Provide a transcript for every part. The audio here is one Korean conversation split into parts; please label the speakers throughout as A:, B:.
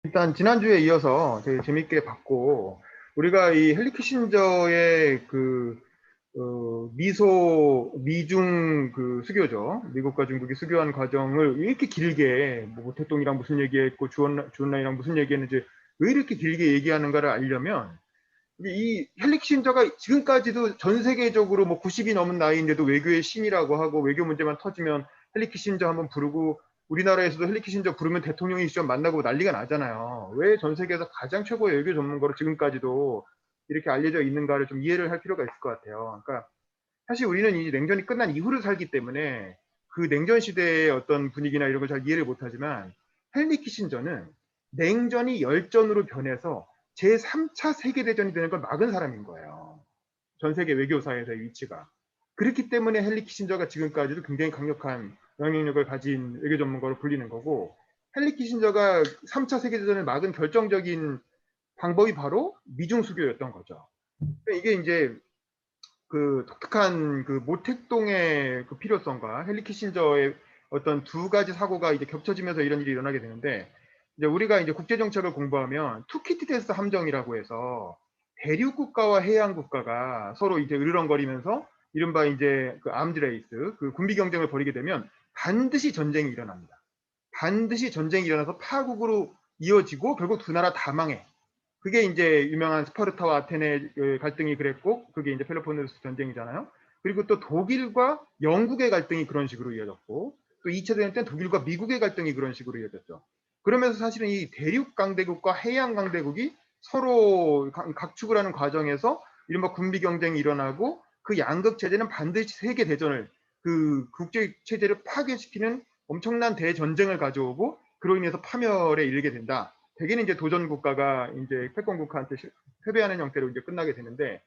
A: 일단 지난주에 이어서 되게 재밌게 봤고, 우리가 이 헨리 키신저의 미중 그 수교죠. 미국과 중국이 수교한 과정을 이렇게 길게 뭐 모택동이랑 무슨 얘기했고 주원란이랑 무슨 얘기했는지 왜 이렇게 길게 얘기하는가를 알려면, 이 헨리 키신저가 지금까지도 전 세계적으로 뭐 90이 넘은 나이인데도 외교의 신이라고 하고, 외교 문제만 터지면 헨리 키신저 한번 부르고, 우리나라에서도 헨리 키신저 부르면 대통령이 시험 만나고 난리가 나잖아요. 왜 전 세계에서 가장 최고의 외교 전문가로 지금까지도 이렇게 알려져 있는가를 좀 이해를 할 필요가 있을 것 같아요. 그러니까 사실 우리는 이 냉전이 끝난 이후를 살기 때문에 그 냉전 시대의 어떤 분위기나 이런 걸 잘 이해를 못하지만, 헨리 키신저는 냉전이 열전으로 변해서 제3차 세계대전이 되는 걸 막은 사람인 거예요. 전 세계 외교사에서의 위치가. 그렇기 때문에 헨리 키신저가 지금까지도 굉장히 강력한 영향력을 가진 외교 전문가로 불리는 거고, 헨리 키신저가 3차 세계대전을 막은 결정적인 방법이 바로 미중 수교였던 거죠. 이게 이제 그 독특한 그 모택동의 그 필요성과 헨리 키신저의 어떤 두 가지 사고가 이제 겹쳐지면서 이런 일이 일어나게 되는데, 이제 우리가 이제 국제 정책을 공부하면 투키티데스 함정이라고 해서 대륙 국가와 해양 국가가 서로 이제 으르렁거리면서 이른바 이제 그 암드레이스, 그 군비 경쟁을 벌이게 되면 반드시 전쟁이 일어납니다. 반드시 전쟁이 일어나서 파국으로 이어지고 결국 두 나라 다 망해. 그게 이제 유명한 스파르타와 아테네 갈등이 그랬고, 그게 이제 펠로폰네소스 전쟁이잖아요. 그리고 또 독일과 영국의 갈등이 그런 식으로 이어졌고, 또 2차 대전 때는 독일과 미국의 갈등이 그런 식으로 이어졌죠. 그러면서 사실은 이 대륙 강대국과 해양 강대국이 서로 각축을 하는 과정에서 이른바 군비 경쟁이 일어나고, 그 양극 체제는 반드시 세계 대전을, 그 국제 체제를 파괴시키는 엄청난 대전쟁을 가져오고, 그로 인해서 파멸에 이르게 된다. 대개는 이제 도전 국가가 이제 패권 국가한테 패배하는 형태로 이제 끝나게 되는데,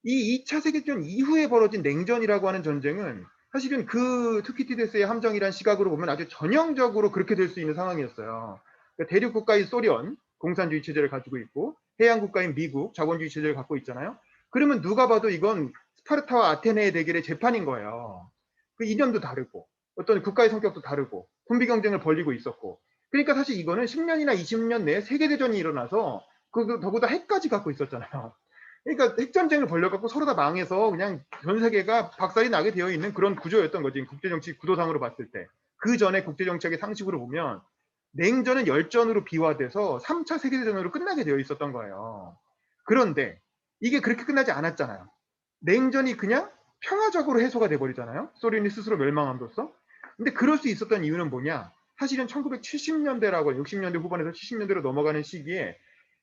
A: 이 2차 세계대전 이후에 벌어진 냉전이라고 하는 전쟁은 사실은 그 투키티데스의 함정이란 시각으로 보면 아주 전형적으로 그렇게 될 수 있는 상황이었어요. 그러니까 대륙 국가인 소련, 공산주의 체제를 가지고 있고, 해양 국가인 미국, 자본주의 체제를 갖고 있잖아요. 그러면 누가 봐도 이건 스파르타와 아테네의 대결의 재판인 거예요. 그 이념도 다르고, 어떤 국가의 성격도 다르고, 군비 경쟁을 벌이고 있었고. 그러니까 사실 이거는 10년이나 20년 내에 세계대전이 일어나서 그 더구나 핵까지 갖고 있었잖아요. 그러니까 핵전쟁을 벌려갖고 서로 다 망해서 그냥 전 세계가 박살이 나게 되어 있는 그런 구조였던 거지. 국제정치 구도상으로 봤을 때. 그 전에 국제정책의 상식으로 보면 냉전은 열전으로 비화돼서 3차 세계대전으로 끝나게 되어 있었던 거예요. 그런데 이게 그렇게 끝나지 않았잖아요. 냉전이 그냥 평화적으로 해소가 돼버리잖아요. 소련이 스스로 멸망함으로써. 근데 그럴 수 있었던 이유는 뭐냐? 사실은 1970년대라고 60년대 후반에서 70년대로 넘어가는 시기에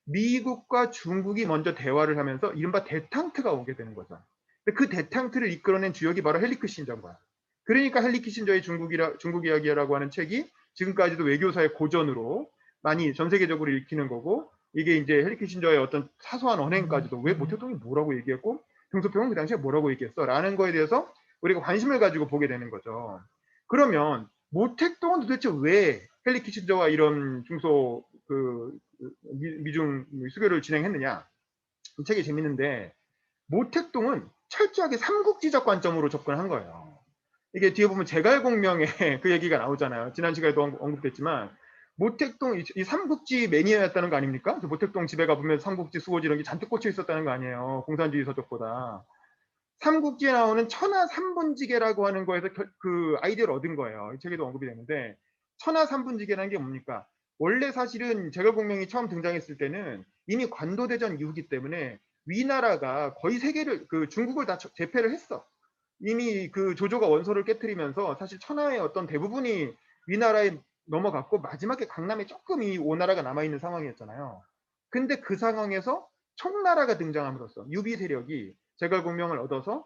A: 미국과 중국이 먼저 대화를 하면서 이른바 대탕트가 오게 되는 거죠. 그 대탕트를 이끌어낸 주역이 바로 헨리 키신저인 거야. 그러니까 헨리 키신저의 중국 이야기라고 하는 책이 지금까지도 외교사의 고전으로 많이 전 세계적으로 읽히는 거고, 이게 이제 헨리 키신저의 어떤 사소한 언행까지도 왜 모택동이 뭐라고 얘기했고 등소평은 그 당시에 뭐라고 얘기했어 라는 거에 대해서 우리가 관심을 가지고 보게 되는 거죠. 그러면 모택동은 도대체 왜 헨리 키신저와 이런 중소 미중 수교를 진행했느냐. 이 책이 재밌는데, 모택동은 철저하게 삼국지적 관점으로 접근한 거예요. 이게 뒤에 보면 제갈공명에 그 얘기가 나오잖아요. 지난 시간에도 언급됐지만, 모택동 이 삼국지 매니아였다는 거 아닙니까? 모택동 집에 가보면 삼국지 수호지 이런 게 잔뜩 꽂혀 있었다는 거 아니에요. 공산주의 서적보다. 삼국지에 나오는 천하 삼분지계라고 하는 거에서 그 아이디어를 얻은 거예요. 이 책에도 언급이 되는데, 천하 삼분지계라는 게 뭡니까? 원래 사실은 제갈공명이 처음 등장했을 때는 이미 관도대전 이후기 때문에 위나라가 거의 세계를 그 중국을 다 제패를 했어. 이미 그 조조가 원소를 깨뜨리면서 사실 천하의 어떤 대부분이 위나라에 넘어갔고, 마지막에 강남에 조금 이 오나라가 남아있는 상황이었잖아요. 근데 그 상황에서 청나라가 등장함으로써 유비 세력이 제갈공명을 얻어서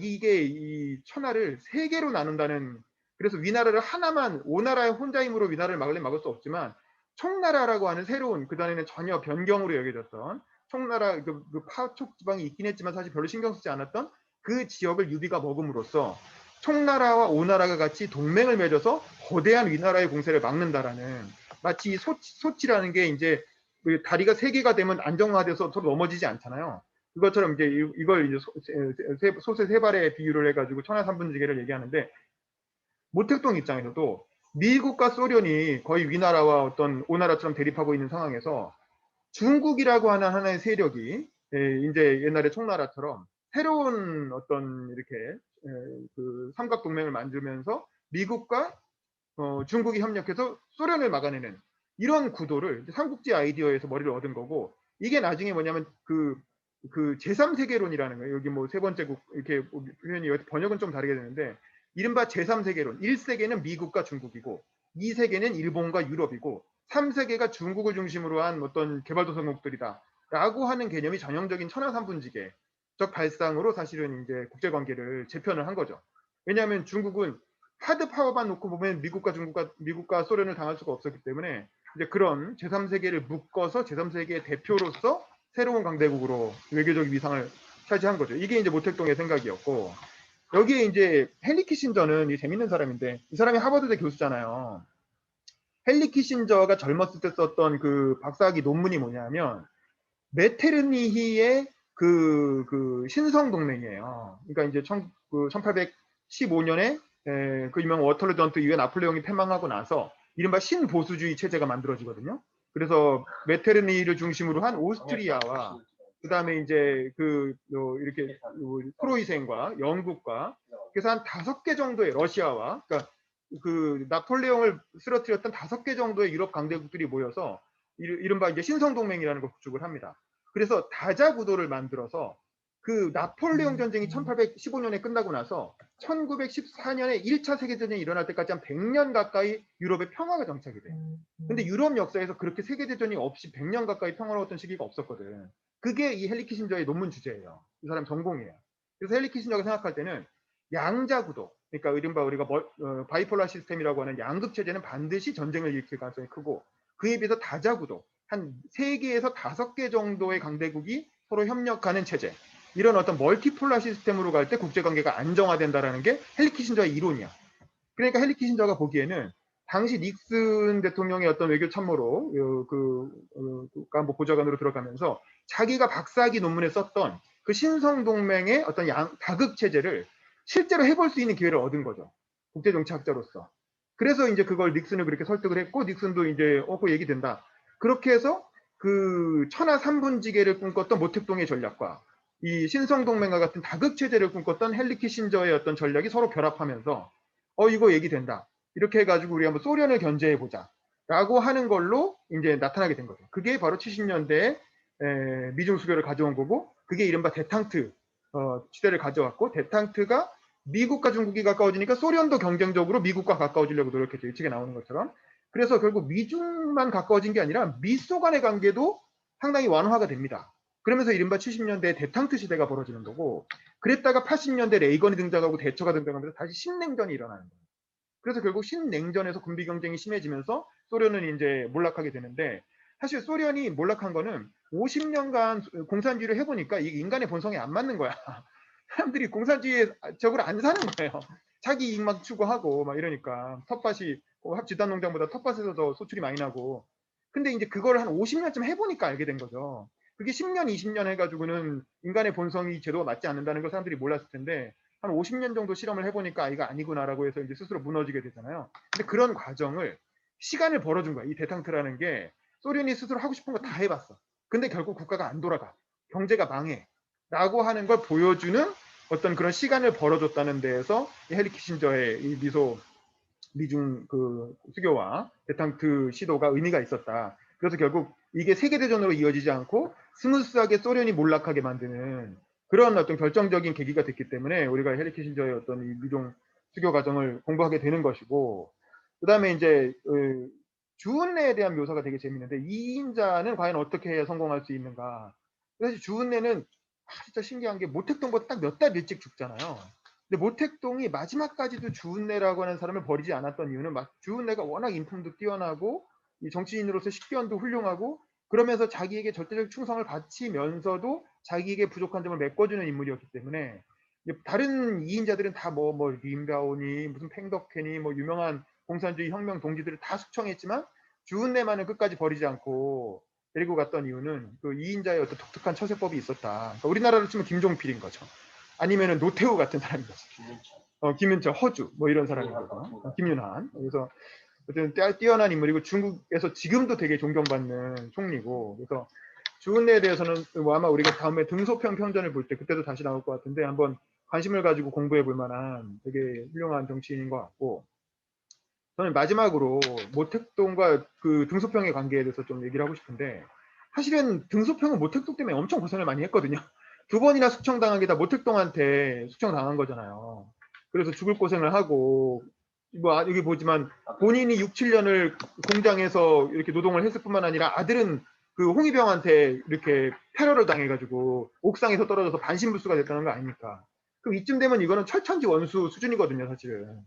A: 이게 이 천하를 세 개로 나눈다는, 그래서 위나라를 하나만 오나라의 혼자 힘으로 위나라를 막을 수 없지만 청나라라고 하는 새로운, 그다음에는 전혀 변경으로 여겨졌던 청나라 그 파촉 지방이 있긴 했지만 사실 별로 신경 쓰지 않았던 그 지역을 유비가 먹음으로써 청나라와 오나라가 같이 동맹을 맺어서 거대한 위나라의 공세를 막는다라는, 마치 소치라는 게 이제 다리가 세 개가 되면 안정화돼서 서로 넘어지지 않잖아요. 그것처럼 이제 이걸 이제 소세 세 발의 비유를 해가지고 천하 삼분지계를 얘기하는데, 모택동 입장에서도 미국과 소련이 거의 위나라와 어떤 오나라처럼 대립하고 있는 상황에서 중국이라고 하는 하나의 세력이 이제 옛날에 총나라처럼 새로운 어떤 이렇게 그 삼각 동맹을 만들면서 미국과 중국이 협력해서 소련을 막아내는 이런 구도를 삼국지 아이디어에서 머리를 얻은 거고, 이게 나중에 뭐냐면 그 제3세계론이라는 거예요. 여기 뭐 세 번째 국 이렇게 표현이 번역은 좀 다르게 되는데, 이른바 제3세계론. 1세계는 미국과 중국이고 2세계는 일본과 유럽이고 3세계가 중국을 중심으로 한 어떤 개발도상국들이다 라고 하는 개념이 전형적인 천하삼분지계적 발상으로 사실은 이제 국제관계를 재편을 한 거죠. 왜냐하면 중국은 하드 파워만 놓고 보면 미국과 소련을 당할 수가 없었기 때문에 이제 그런 제3세계를 묶어서 제3세계의 대표로서 새로운 강대국으로 외교적 위상을 차지한 거죠. 이게 이제 모택동의 생각이었고, 여기에 이제 헨리 키신저는 재밌는 사람인데, 이 사람이 하버드대 교수잖아요. 헨리 키신저가 젊었을 때 썼던 그 박사학위 논문이 뭐냐면 메테르니히의 그 신성동맹이에요. 그러니까 이제 1815년에 그 유명 워털루 전투 이후에 나폴레옹이 패망하고 나서 이른바 신보수주의 체제가 만들어지거든요. 그래서 메테르니히를 중심으로 한 오스트리아와 그다음에 이제 이렇게 프로이센과 영국과 그래서 한 5개 정도의 러시아와, 그러니까 그 나폴레옹을 쓰러뜨렸던 5개 정도의 유럽 강대국들이 모여서 이른바 이제 신성동맹이라는 걸 구축을 합니다. 그래서 다자구도를 만들어서 그 나폴레옹 전쟁이 1815년에 끝나고 나서 1914년에 1차 세계대전이 일어날 때까지 한 100년 가까이 유럽에 평화가 정착이 돼요. 근데 유럽 역사에서 그렇게 세계대전이 없이 100년 가까이 평화로웠던 시기가 없었거든. 그게 이 헨리 키신저의 논문 주제예요. 이 사람 전공이에요. 그래서 헨리 키신저가 생각할 때는 양자구도, 그러니까 이른바 우리가 바이폴라 시스템이라고 하는 양극 체제는 반드시 전쟁을 일으킬 가능성이 크고, 그에 비해서 다자구도, 한 3개에서 5개 정도의 강대국이 서로 협력하는 체제, 이런 어떤 멀티폴라 시스템으로 갈 때 국제관계가 안정화된다는 게 헨리 키신저의 이론이야. 그러니까 헨리 키신저가 보기에는 당시 닉슨 대통령의 어떤 외교 참모로 간부 보좌관으로 들어가면서 자기가 박사학위 논문에 썼던 그 신성동맹의 어떤 다극 체제를 실제로 해볼 수 있는 기회를 얻은 거죠. 국제정치학자로서. 그래서 이제 그걸 닉슨을 그렇게 설득을 했고, 닉슨도 이제 그 얘기 된다. 그렇게 해서 그 천하 삼분지계를 꿈꿨던 모택동의 전략과 이 신성동맹과 같은 다극 체제를 꿈꿨던 헨리 키신저의 어떤 전략이 서로 결합하면서 이거 얘기된다. 이렇게 해가지고 우리 한번 소련을 견제해보자. 라고 하는 걸로 이제 나타나게 된 거죠. 그게 바로 70년대에 미중 수교를 가져온 거고, 그게 이른바 데탕트 시대를 가져왔고, 데탕트가 미국과 중국이 가까워지니까 소련도 경쟁적으로 미국과 가까워지려고 노력했죠. 이 책에 나오는 것처럼. 그래서 결국 미중만 가까워진 게 아니라 미소 간의 관계도 상당히 완화가 됩니다. 그러면서 이른바 70년대 데탕트 시대가 벌어지는 거고, 그랬다가 80년대 레이건이 등장하고 대처가 등장하면서 다시 신냉전이 일어나는 거예요. 그래서 결국 신냉전에서 군비 경쟁이 심해지면서 소련은 이제 몰락하게 되는데, 사실 소련이 몰락한 거는 50년간 공산주의를 해보니까 이게 인간의 본성에 안 맞는 거야. 사람들이 공산주의적으로 안 사는 거예요. 자기 이익만 추구하고 막 이러니까 텃밭이 집단농장보다 텃밭에서 더 소출이 많이 나고. 근데 이제 그걸 한 50년쯤 해보니까 알게 된 거죠. 그게 10년, 20년 해가지고는 인간의 본성이 제도가 맞지 않는다는 걸 사람들이 몰랐을 텐데, 한 50년 정도 실험을 해보니까 이가 아니구나라고 해서 이제 스스로 무너지게 되잖아요. 근데 그런 과정을 시간을 벌어준 거야. 이 데탕트라는 게 소련이 스스로 하고 싶은 거 다 해봤어. 근데 결국 국가가 안 돌아가. 경제가 망해. 라고 하는 걸 보여주는 어떤 그런 시간을 벌어줬다는 데에서 헨리 키신저의 이 미중 그 수교와 데탕트 시도가 의미가 있었다. 그래서 결국 이게 세계대전으로 이어지지 않고 스무스하게 소련이 몰락하게 만드는 그런 어떤 결정적인 계기가 됐기 때문에 우리가 헨리 키신저의 어떤 이 미중 수교 과정을 공부하게 되는 것이고, 그 다음에 이제 주은래에 대한 묘사가 되게 재밌는데, 이인자는 과연 어떻게 해야 성공할 수 있는가. 사실 주은래는 진짜 신기한 게 모택동보다 딱 몇 달 일찍 죽잖아요. 근데 모택동이 마지막까지도 주은래라고 하는 사람을 버리지 않았던 이유는 주은래가 워낙 인품도 뛰어나고 이 정치인으로서 식견도 훌륭하고 그러면서 자기에게 절대적 충성을 바치면서도 자기에게 부족한 점을 메꿔주는 인물이었기 때문에, 다른 이인자들은 다 뭐 림바오니 무슨 팽덕회니 뭐 유명한 공산주의 혁명 동지들을 다 숙청했지만 주은래만은 끝까지 버리지 않고 데리고 갔던 이유는 그 이인자의 어떤 독특한 처세법이 있었다. 그러니까 우리나라로 치면 김종필인 거죠. 아니면은 노태우 같은 사람인 거죠. 김윤철, 허주 뭐 이런 사람인 거죠. 김윤한. 그래서 어쨌든 뛰어난 인물이고 중국에서 지금도 되게 존경받는 총리고, 그래서 주은래에 대해서는 뭐 아마 우리가 다음에 등소평 편전을 볼 때 그때도 다시 나올 것 같은데 한번 관심을 가지고 공부해 볼 만한 되게 훌륭한 정치인인 것 같고, 저는 마지막으로 모택동과 그 등소평의 관계에 대해서 좀 얘기를 하고 싶은데, 사실은 등소평은 모택동 때문에 엄청 고생을 많이 했거든요. 두 번이나 숙청당한 게 다 모택동한테 숙청당한 거잖아요. 그래서 죽을 고생을 하고, 뭐 여기 보지만 본인이 6, 7년을 공장에서 이렇게 노동을 했을 뿐만 아니라 아들은 그 홍위병한테 이렇게 테러를 당해가지고 옥상에서 떨어져서 반신불수가 됐다는 거 아닙니까? 그럼 이쯤 되면 이거는 철천지 원수 수준이거든요, 사실은.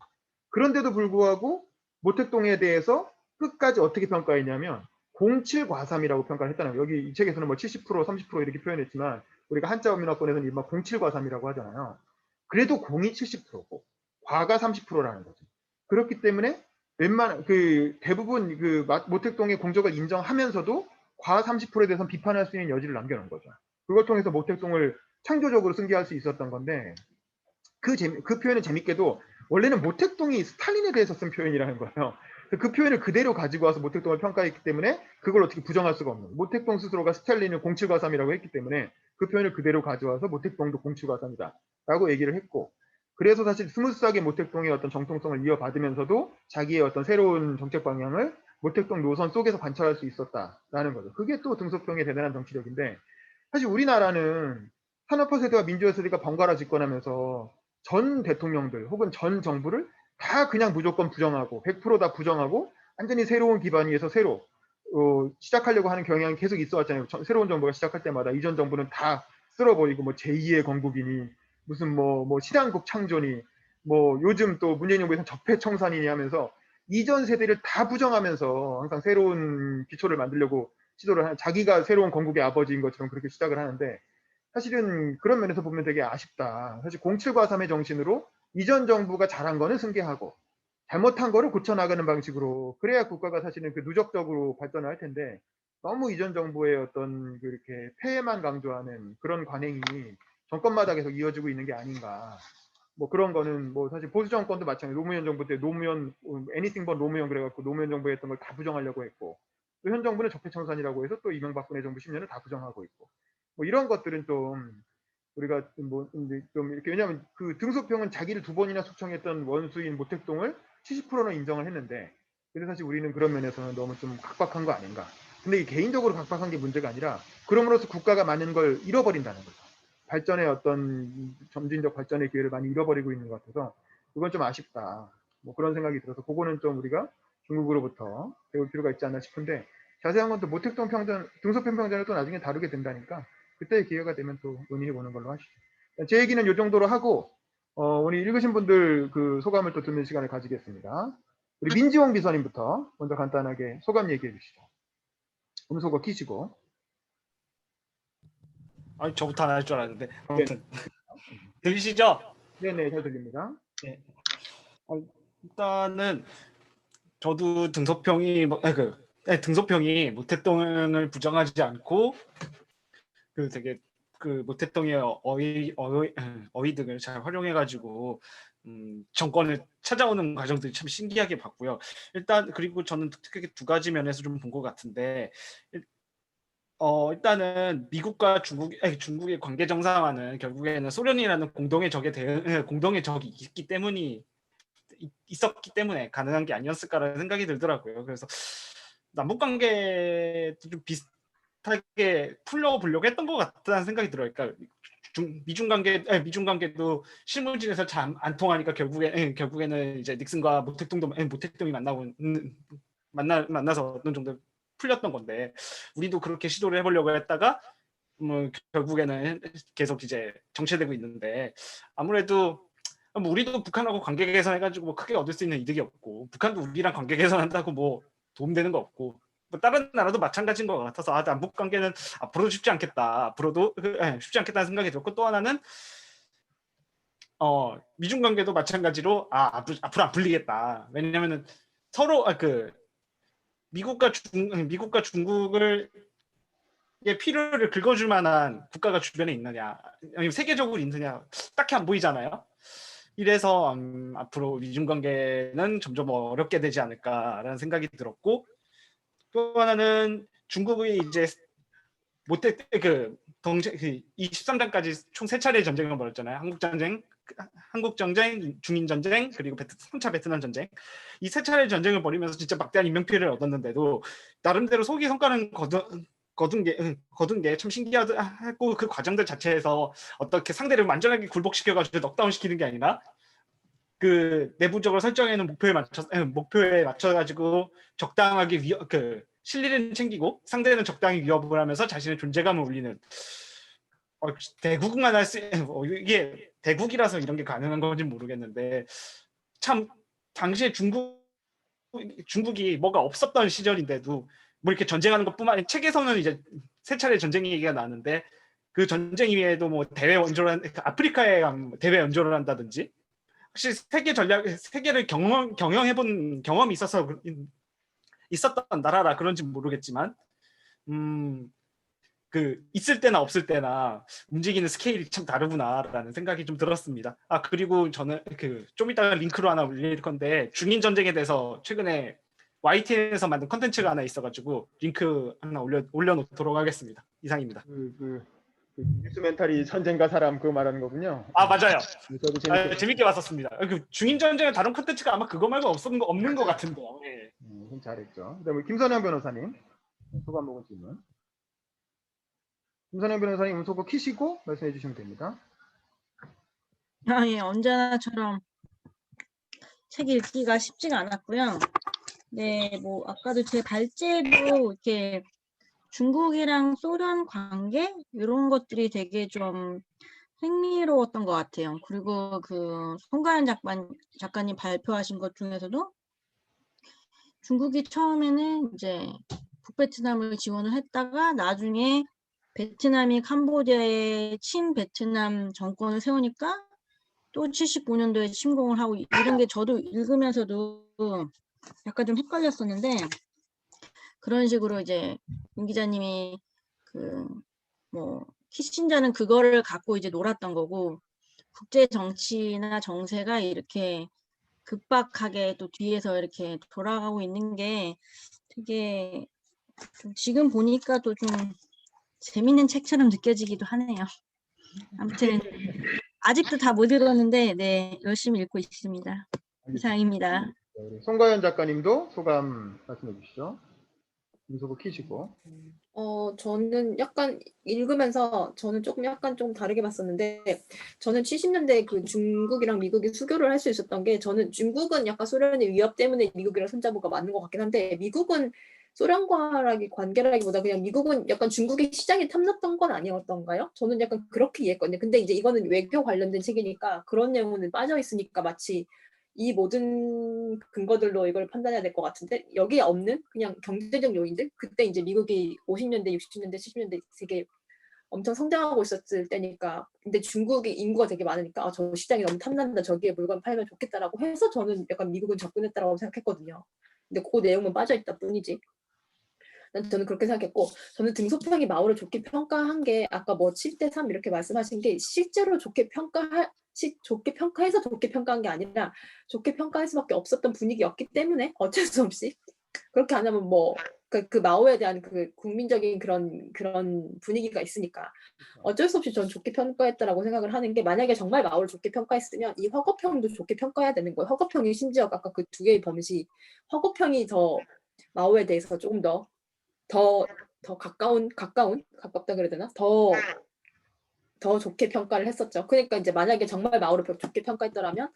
A: 그런데도 불구하고 모택동에 대해서 끝까지 어떻게 평가했냐면 07과삼이라고 평가를 했다는 거예요. 여기 이 책에서는 뭐 70%, 30% 이렇게 표현했지만 우리가 한자 어민화권에서는 이막 07과삼이라고 하잖아요. 그래도 공이 70%고 과가 30%라는 거죠. 그렇기 때문에 웬만한 그 대부분 그 모택동의 공적을 인정하면서도 과 30%에 대해서는 비판할 수 있는 여지를 남겨놓은 거죠. 그걸 통해서 모택동을 창조적으로 승계할 수 있었던 건데, 그 표현은 재밌게도 원래는 모택동이 스탈린에 대해서 쓴 표현이라는 거예요. 그 표현을 그대로 가지고 와서 모택동을 평가했기 때문에 그걸 어떻게 부정할 수가 없는, 모택동 스스로가 스탈린을 07과삼이라고 했기 때문에 그 표현을 그대로 가져와서 모택동도 07과삼이다 라고 얘기를 했고, 그래서 사실 스무스하게 모택동의 어떤 정통성을 이어받으면서도 자기의 어떤 새로운 정책 방향을 모택동 노선 속에서 관찰할 수 있었다라는 거죠. 그게 또 등소평의 대단한 정치력인데, 사실 우리나라는 산업화 세대와 민주화 세대가 번갈아 집권하면서 전 대통령들 혹은 전 정부를 다 그냥 무조건 부정하고 100%다 부정하고 완전히 새로운 기반 위에서 새로 시작하려고 하는 경향이 계속 있어 왔잖아요. 새로운 정부가 시작할 때마다 이전 정부는 다 쓸어버리고 뭐 제2의 건국이니 무슨 뭐 시장국 창조니 뭐 요즘 또 문재인 정부에서는 적폐청산이니 하면서 이전 세대를 다 부정하면서 항상 새로운 기초를 만들려고 시도를 하는, 자기가 새로운 건국의 아버지인 것처럼 그렇게 시작을 하는데, 사실은 그런 면에서 보면 되게 아쉽다. 사실 07과삼의 정신으로 이전 정부가 잘한 거는 승계하고 잘못한 거를 고쳐나가는 방식으로 그래야 국가가 사실은 그 누적적으로 발전을 할 텐데, 너무 이전 정부의 어떤 그렇게 폐해만 강조하는 그런 관행이 정권마다 계속 이어지고 있는 게 아닌가. 뭐 그런 거는 뭐 사실 보수 정권도 마찬가지. 노무현 정부 때 노무현 애니띵 번 노무현 그래갖고 노무현 정부에 했던 걸 다 부정하려고 했고, 또 현 정부는 적폐청산이라고 해서 또 이명박근혜 정부 10년을 다 부정하고 있고, 뭐 이런 것들은 좀 우리가 뭐 좀 이렇게, 왜냐하면 그 등소평은 자기를 두 번이나 숙청했던 원수인 모택동을 70%는 인정을 했는데, 근데 사실 우리는 그런 면에서는 너무 좀 각박한 거 아닌가. 근데 이 개인적으로 각박한 게 문제가 아니라 그럼으로써 국가가 많은 걸 잃어버린다는 거죠. 발전의 어떤 점진적 발전의 기회를 많이 잃어버리고 있는 것 같아서 그건 좀 아쉽다. 뭐 그런 생각이 들어서 그거는 좀 우리가 중국으로부터 배울 필요가 있지 않나 싶은데, 자세한 건 또 모택동 평전, 등소평 평전을 또 나중에 다루게 된다니까 그때 기회가 되면 또 논의해 보는 걸로 하시죠. 제 얘기는 이 정도로 하고 우리 읽으신 분들 그 소감을 또 듣는 시간을 가지겠습니다. 우리 민지홍 비서님부터 먼저 간단하게 소감 얘기해 주시죠. 음소거 키시고.
B: 아니 저부터 안 할 줄 알았는데
A: 네.
B: 아무튼 들리시죠?
A: 네네, 잘 들립니다.
B: 네. 일단은 저도 등소평이 등소평이 모택동을 부정하지 않고 그 되게 그 모택동의 어휘 등을 잘 활용해가지고 정권을 찾아오는 과정들이 참 신기하게 봤고요. 일단 그리고 저는 특히 두 가지 면에서 좀 본 것 같은데, 일단은 미국과 중국의 관계 정상화는 결국에는 소련이라는 공동의 적이 있었기 때문에 가능한 게 아니었을까라는 생각이 들더라고요. 그래서 남북 관계도 좀 비슷하게 풀려보려고 했던 것 같다는 생각이 들어요. 그러니까 미중 관계도 실무진에서 잘 안 통하니까 결국에는 이제 닉슨과 모택동이 만나서 어느 정도 풀렸던 건데, 우리도 그렇게 시도를 해보려고 했다가 결국에는 계속 이제 정체되고 있는데, 아무래도 뭐 우리도 북한하고 관계 개선해가지고 뭐 크게 얻을 수 있는 이득이 없고, 북한도 우리랑 관계 개선한다고 뭐 도움되는 거 없고, 뭐 다른 나라도 마찬가지인 것 같아서 남북 관계는 앞으로도 쉽지 않겠다. 앞으로도 쉽지 않겠다는 생각이 들었고, 또 하나는 미중 관계도 마찬가지로 앞으로 안 풀리겠다. 왜냐면은 서로 미국과 중국을 필요를 긁어줄 만한 국가가 주변에 있느냐, 아니면 세계적으로 있느냐, 딱히 안 보이잖아요. 이래서 앞으로 미중 관계는 점점 어렵게 되지 않을까라는 생각이 들었고, 또 하나는 중국이 이제 못했 그 동체 그 23장까지 총 3차례의 전쟁을 벌였잖아요. 한국 전쟁, 중인 전쟁, 그리고 3차 베트남 전쟁. 이 3차례 전쟁을 벌이면서 진짜 막대한 인명 피해를 얻었는데도 나름대로 속이 성과는 거둔 게 참 신기하고, 그 과정들 자체에서 어떻게 상대를 완전하게 굴복시켜가지고 넉다운 시키는 게 아니라 그 내부적으로 설정해놓은 목표에 맞춰가지고 적당하게 실리는 챙기고 상대는 적당히 위협을 하면서 자신의 존재감을 올리는, 대국만 할 수, 이게 대국이라서 이런 게 가능한 건지 모르겠는데, 참 당시에 중국이 뭐가 없었던 시절인데도 뭐 이렇게 전쟁하는 것뿐만 아니라, 책에서는 이제 3차례 전쟁 얘기가 나는데, 그 전쟁 이외에도 뭐 대외 원조를 아프리카에 대외 원조를 한다든지, 혹시 세계를 경영해본 경험이 있었던 나라라 그런지 모르겠지만, 그 있을 때나 없을 때나 움직이는 스케일이 참 다르구나라는 생각이 좀 들었습니다. 그리고 저는 좀 이따가 링크로 하나 올릴 건데, 중인 전쟁에 대해서 최근에 YTN에서 만든 컨텐츠가 하나 있어가지고 링크 하나 올려놓도록 하겠습니다. 이상입니다.
A: 그 뉴스멘터리 전쟁과 사람 그거 말하는 거군요.
B: 맞아요.
A: 저도
B: 재밌게 봤었습니다. 그 중인 전쟁의 다른 컨텐츠가 아마 그거 말고 없는 것 같은데요. 네.
A: 잘했죠. 그다음에 김선영 변호사님 소감 보고 질문. 김선영 변호사님 음소거 키시고 말씀해 주시면 됩니다.
C: 예, 언제나처럼 책 읽기가 쉽지가 않았고요. 네, 뭐 아까도 제 발제도 이렇게 중국이랑 소련 관계 이런 것들이 되게 좀 흥미로웠던 것 같아요. 그리고 그 송가연 작가님 발표하신 것 중에서도 중국이 처음에는 이제 북베트남을 지원을 했다가 나중에 베트남이 캄보디아의 친베트남 정권을 세우니까 또 75년도에 침공을 하고, 이런 게 저도 읽으면서도 약간 좀 헷갈렸었는데, 그런 식으로 이제 윤 기자님이 뭐 키신저는 그거를 갖고 이제 놀았던 거고, 국제 정치나 정세가 이렇게 급박하게 또 뒤에서 이렇게 돌아가고 있는 게 되게 좀 지금 보니까 또 좀 재밌는 책처럼 느껴지기도 하네요. 아무튼 아직도 다 못 읽었는데 네, 열심히 읽고 있습니다. 이상입니다.
A: 송가연 작가님도 소감 말씀해 주시죠. 음소거 키시고.
D: 저는 약간 읽으면서 저는 약간 좀 다르게 봤었는데, 저는 70년대 그 중국이랑 미국이 수교를 할 수 있었던 게, 저는 중국은 약간 소련의 위협 때문에 미국이랑 손잡고가 맞는 것 같긴 한데, 미국은 소련과라기 관계라기보다 그냥 미국은 약간 중국의 시장에 탐났던 건 아니었던가요? 저는 약간 그렇게 이해했거든요. 근데 이제 이거는 외교 관련된 책이니까 그런 내용은 빠져 있으니까 마치 이 모든 근거들로 이걸 판단해야 될 것 같은데, 여기에 없는 그냥 경제적 요인들, 그때 이제 미국이 50년대, 60년대, 70년대 되게 엄청 성장하고 있었을 때니까, 근데 중국이 인구가 되게 많으니까 저 시장이 너무 탐난다, 저기에 물건 팔면 좋겠다라고 해서 저는 약간 미국은 접근했다라고 생각했거든요. 근데 그 내용은 빠져있다 뿐이지. 저는 그렇게 생각했고, 저는 등소평이 마오를 좋게 평가한 게 아까 뭐 7대3 이렇게 말씀하신 게 실제로 좋게 평가해서 좋게 평가한 게 아니라 좋게 평가할 수밖에 없었던 분위기였기 때문에 어쩔 수 없이 그렇게 안 하면 뭐 그 마오에 대한 그 국민적인 그런 분위기가 있으니까 어쩔 수 없이 전 좋게 평가했다라고 생각을 하는 게, 만약에 정말 마오를 좋게 평가했으면 이 허거평도 좋게 평가해야 되는 거예요. 허거평이 심지어 아까 그 두 개의 범시, 허거평이 더 마오에 대해서 조금 더 가깝다 그래야 되나? 더 좋게 평가를 했었죠. 그러니까 이제 만약에 정말 마오를 좋게 평가했더라면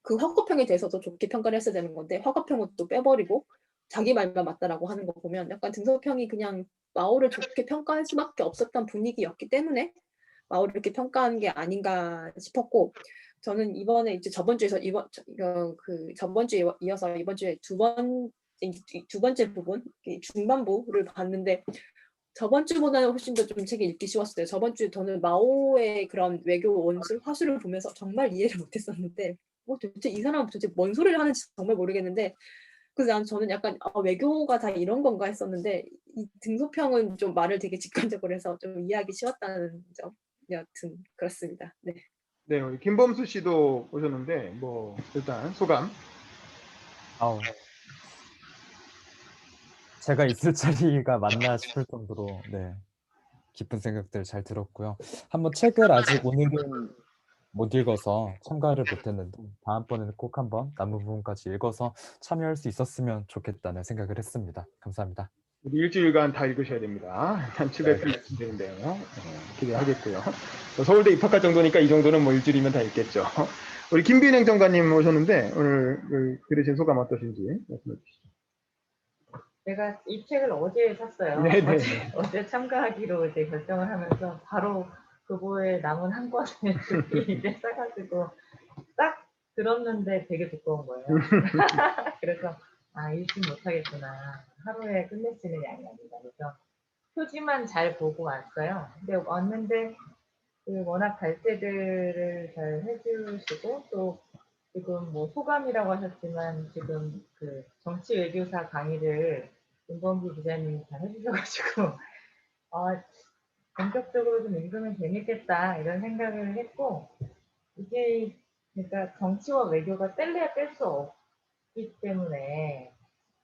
D: 그 화거평에 대해서도 좋게 평가를 했어야 되는 건데, 화거평은 또 빼버리고 자기 말만 맞다라고 하는 거 보면 약간 등소평이 그냥 마오를 좋게 평가할 수밖에 없었던 분위기였기 때문에 마오를 이렇게 평가하는 게 아닌가 싶었고, 저는 이번에 이제 저번 주에 이어서 이번 주에 두 번째 부분 중반부를 봤는데, 저번 주보다는 훨씬 더 좀 책이 읽기 쉬웠어요. 저번 주에 저는 마오의 그런 외교 원술 화술을 보면서 정말 이해를 못했었는데, 도대체 이 사람은 도대체 뭔 소리를 하는지 정말 모르겠는데, 그래서 저는 약간 외교가 다 이런 건가 했었는데, 이 등소평은 좀 말을 되게 직관적으로 해서 좀 이해하기 쉬웠다는 점, 여튼 그렇습니다. 네.
A: 네, 우리 김범수 씨도 오셨는데 뭐 일단 소감.
E: 아우, 제가 있을 자리가 맞나 싶을 정도로 네, 깊은 생각들 잘 들었고요. 한번 책을 아직 오늘은 못 읽어서 참가를 못했는데 다음번에는 꼭 한번 남은 부분까지 읽어서 참여할 수 있었으면 좋겠다는 생각을 했습니다. 감사합니다.
A: 우리 일주일간 다 읽으셔야 됩니다. 한 700편
E: 네.
A: 되는데요. 기대하겠고요. 서울대 입학할 정도니까 이 정도는 뭐 일주일이면 다 읽겠죠. 우리 김빈 행정관님 오셨는데 오늘 들으신 소감 어떠신지 말씀해 주시죠.
F: 제가 이 책을 어제 샀어요.
A: 네네.
F: 어제 참가하기로 이제 결정을 하면서 바로 그거에 남은 한 권을 이제 싸가지고 딱 들었는데 되게 두꺼운 거예요. 그래서 읽지 못하겠구나. 하루에 끝낼 수 있는 양이 아니다. 그래서 표지만 잘 보고 왔어요. 근데 왔는데 워낙 발제들을 잘 해주시고 또 지금 뭐 소감이라고 하셨지만 지금 그 정치 외교사 강의를 윤범기 기자님이 잘 해주셔가지고 본격적으로 좀 읽으면 재밌겠다 이런 생각을 했고 이게 그러니까 정치와 외교가 뗄래야 뗄 수 없기 때문에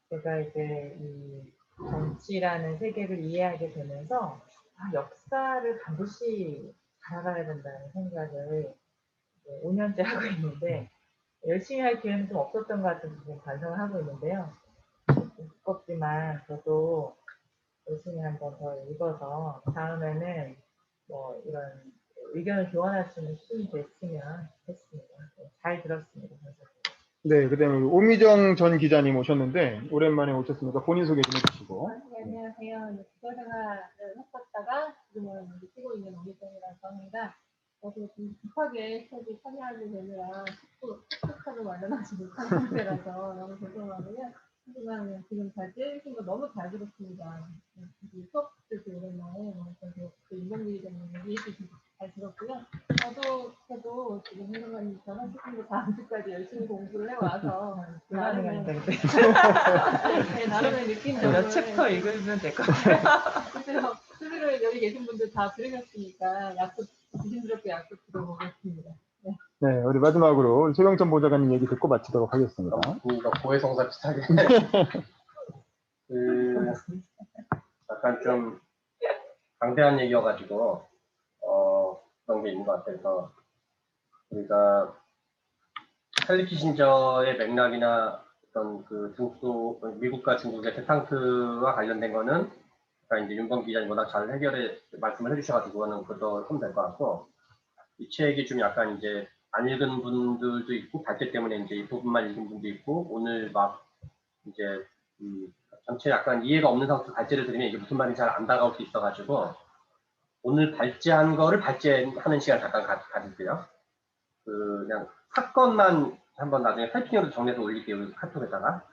F: 제가 이제 이 정치라는 세계를 이해하게 되면서 역사를 반드시 알아가야 된다는 생각을 5년째 하고 있는데 열심히 할 기회는 좀 없었던 것 같아서 지금 반성을 하고 있는데요. 좀 두껍지만 저도 열심히 한번 더 읽어서 다음에는 뭐 이런 의견을 교환할 수 있는 힘이 됐으면 좋겠습니다. 잘 들었습니다. 감사합니다.
A: 네, 그다음에 우리 오미정 전 기자님 오셨는데 오랜만에 오셨으니까 본인 소개 좀 해주시고.
G: 안녕하세요. 기자 생활을 했었다가 지금은 뛰고 있는 오미정이라고 합니다. 저도 좀 급하게 책이 참여하게 되느라 촉촉하게 마련하지 못한 상태라서 너무 죄송하고요. 하지만 지금 잘 읽은 거 너무 잘 들었습니다. 수업 때도 오랜만에 그 인간미에 대한 얘기해 주셔서 잘 들었고요. 저도 지금 행정관님처럼 조금 더 다음 주까지 열심히 공부를 해와서
F: 불가능합니다.
G: 네, 나름의 느낌적으로
F: 몇 챕터 읽으면 될 것 같아요.
G: 그래서 수비를 여기 계신 분들 다 들으셨으니까 조심스럽게 약속 드려보겠습니다.
A: 네, 우리 마지막으로 소영천 보좌관님 얘기 듣고 마치도록 하겠습니다.
H: 이거 고해성사 비슷하게 약간 좀 강대한 얘기여가지고 그런 게 있는 것 같아서 우리가 헨리 키신저의 맥락이나 어떤 그 미국과 중국의 대탕트와 관련된 거는 그러니까 이제 윤범 기자님 워낙 잘 말씀을 해주셔가지고 그거는 그것도 하면 될 것 같고 이 책이 좀 약간 이제 안 읽은 분들도 있고 발제 때문에 이제 이 부분만 읽은 분도 있고 오늘 막 이제 전체 약간 이해가 없는 상태에서 발제를 드리면 이게 무슨 말인지 잘 안 다가올 수 있어가지고 오늘 발제한 거를 발제하는 시간 잠깐 가질게요. 그냥 사건만 한번 나중에 타이핑으로 정리해서 올릴게요. 우리 카톡에다가.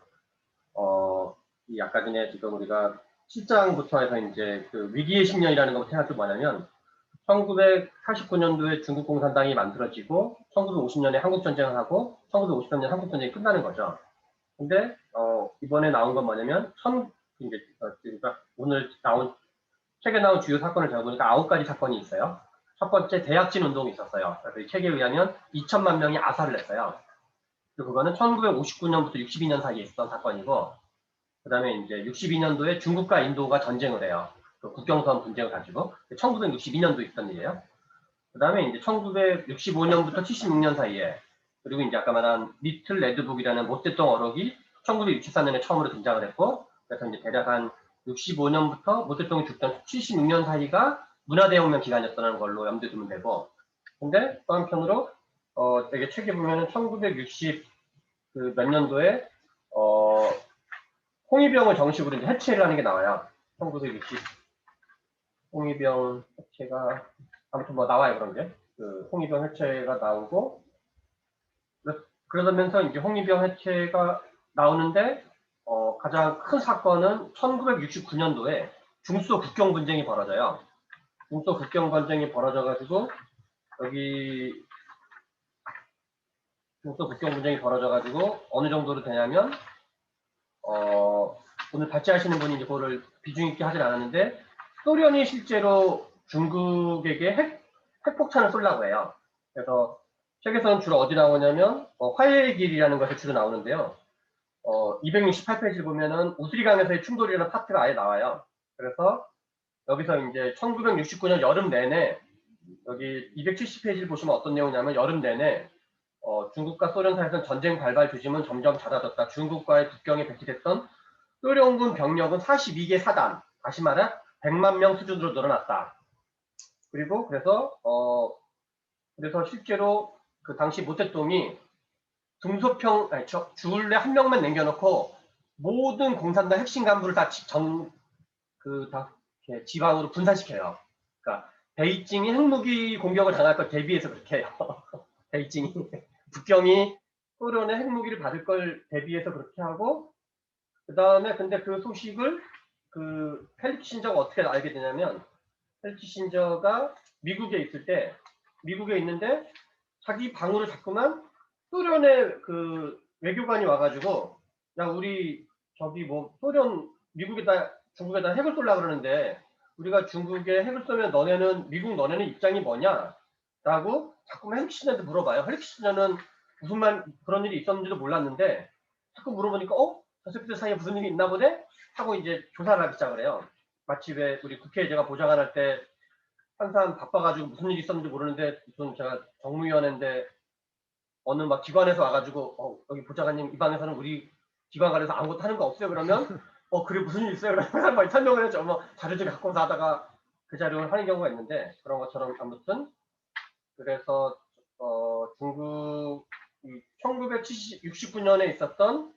H: 이 아까 전에 지금 우리가 7장부터 해서 이제 그 위기의 10년이라는 것부터 해서 뭐냐면 1949년도에 중국 공산당이 만들어지고 1950년에 한국 전쟁을 하고 1953년 한국 전쟁이 끝나는 거죠. 근데 이번에 나온 건 뭐냐면 그러니까 오늘 책에 나온 주요 사건을 적어보니까 9가지 사건이 있어요. 첫 번째 대약진 운동이 있었어요. 그래서 이 책에 의하면 2천만 명이 아사를 했어요. 그리고 그거는 1959년부터 62년 사이에 있었던 사건이고 그 다음에 이제 62년도에 중국과 인도가 전쟁을 해요. 그 국경선 분쟁을 가지고 1962년도 있었던 일이에요. 그 다음에 이제 1965년부터 76년 사이에 그리고 이제 아까 말한 리틀 레드북이라는 못됐던 어록이 1964년에 처음으로 등장을 했고 그래서 이제 대략 한 65년부터 모택동이 죽던 76년 사이가 문화대혁명 기간이었다는 걸로 염두에 두면 되고 근데 또 한편으로 되게 책에 보면은 1960 그 몇 년도에 홍위병을 정식으로 이제 해체를 하는 게 나와요. 1960 홍위병 해체가 아무튼 뭐 나와요 그런 게 그 홍위병 해체가 나오고 그러면서 이제 홍위병 해체가 나오는데 가장 큰 사건은 1969년도에 중소 국경 분쟁이 벌어져요. 중소 국경 분쟁이 벌어져가지고 여기 중소 국경 분쟁이 벌어져가지고 어느 정도로 되냐면 오늘 발제하시는 분이 이제 그거를 비중 있게 하진 않았는데 소련이 실제로 중국에게 핵폭탄을 쏘려고 해요. 그래서 책에서는 주로 어디 나오냐면 화해의 길이라는 것이 주로 나오는데요. 268페이지 보면은 우스리강에서의 충돌이라는 파트가 아예 나와요. 그래서 여기서 이제 1969년 여름 내내 여기 270페이지를 보시면 어떤 내용이냐면 여름 내내 중국과 소련 사이에서는 전쟁 발발 조짐은 점점 잦아졌다. 중국과의 국경에 배치됐던 소련군 병력은 42개 사단, 다시 말해 100만 명 수준으로 늘어났다. 그리고 그래서 실제로 그 당시 모택동이 주울레 한 명만 남겨놓고 모든 공산당 핵심 간부를 다 지방으로 분산시켜요. 그러니까 베이징이 핵무기 공격을 당할 걸 대비해서 그렇게 해요. 베이징이 북경이 소련의 핵무기를 받을 걸 대비해서 그렇게 하고, 그 다음에 근데 그 소식을 그 헬리 키신저가 어떻게 알게 되냐면, 헬리 키신저가 미국에 있는데 자기 방으로 자꾸만 소련의 그 외교관이 와가지고, 야 우리 저기 뭐 소련 미국에다 중국에다 핵을 쏠라 그러는데 우리가 중국에 핵을 쏘면 미국 너네는 입장이 뭐냐? 라고 자꾸만 헬리 키신저한테 물어봐요. 헬리 키신저는 무슨 그런 일이 있었는지도 몰랐는데 자꾸 물어보니까 저 새끼들 사이에 무슨 일이 있나 보네? 하고 이제 조사를 하기 시작을 해요. 마치 왜 우리 국회에 제가 보좌관 할 때 항상 바빠가지고 무슨 일이 있었는지 모르는데 무슨 제가 정무위원회인데 어느 막 기관에서 와가지고 여기 보좌관님 이 방에서는 우리 기관관에서 아무것도 하는 거 없어요. 그러면 그래 무슨 일 있어요? 그러면 막 설명을 해줘. 자료 좀 갖고 와서 하다가 그 자료를 하는 경우가 있는데 그런 것처럼 아무튼 그래서 중국이 1969년에 있었던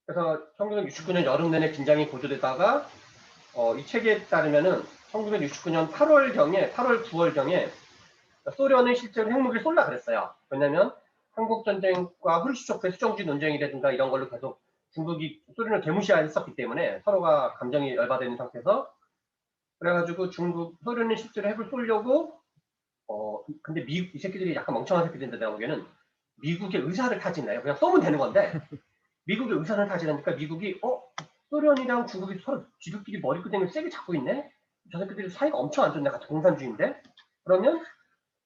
H: 그래서 1969년 여름 내내 긴장이 고조되다가 이 책에 따르면은 1969년 8월 9월경에 소련은 실제로 핵무기를 쏠라 그랬어요. 왜냐면 한국전쟁과 후르시초프의 수정주의 논쟁이라든가 이런 걸로 계속 중국이 소련을 개무시했었기 때문에 서로가 감정이 열받아 있는 상태에서 그래가지고 소련이 실제로 핵을 쏘려고 근데 이 새끼들이 약간 멍청한 새끼들인데 내가 보기에는 미국의 의사를 타진해요. 그냥 쏘면 되는 건데 미국의 의사를 타진하니까 미국이 소련이랑 중국이 서로 지들끼리 머리끄댕이를 세게 잡고 있네? 저 새끼들이 사이가 엄청 안 좋네. 같은 공산주의인데? 그러면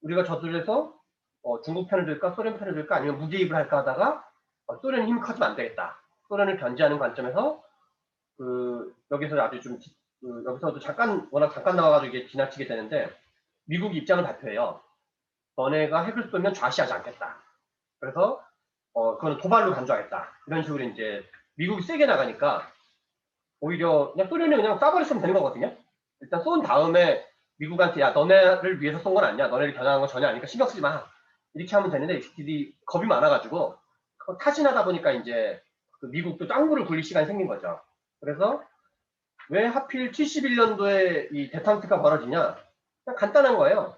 H: 우리가 저들에서 중국 편을 들까 소련 편을 들까 아니면 무게입을 할까 하다가 소련이 힘이 커지면 안 되겠다. 소련을 견제하는 관점에서 여기서 아주 좀 여기서도 워낙 잠깐 나와가지고 이게 지나치게 되는데 미국이 입장을 발표해요. 너네가 핵을 쏘면 좌시하지 않겠다. 그래서 그거는 도발로 간주하겠다. 이런 식으로 이제 미국이 세게 나가니까 오히려 그냥 소련이 그냥 쏴버렸으면 되는 거거든요. 일단 쏜 다음에 미국한테 야 너네를 위해서 쏜 건 아니야. 너네를 겨냥한 건 전혀 아니니까 신경 쓰지 마. 이렇게 하면 되는데 이 겁이 많아가지고 타진하다 보니까 이제 미국도 짱구를 굴릴 시간이 생긴 거죠. 그래서 왜 하필 71년도에 이 대탕트가 벌어지냐? 그냥 간단한 거예요.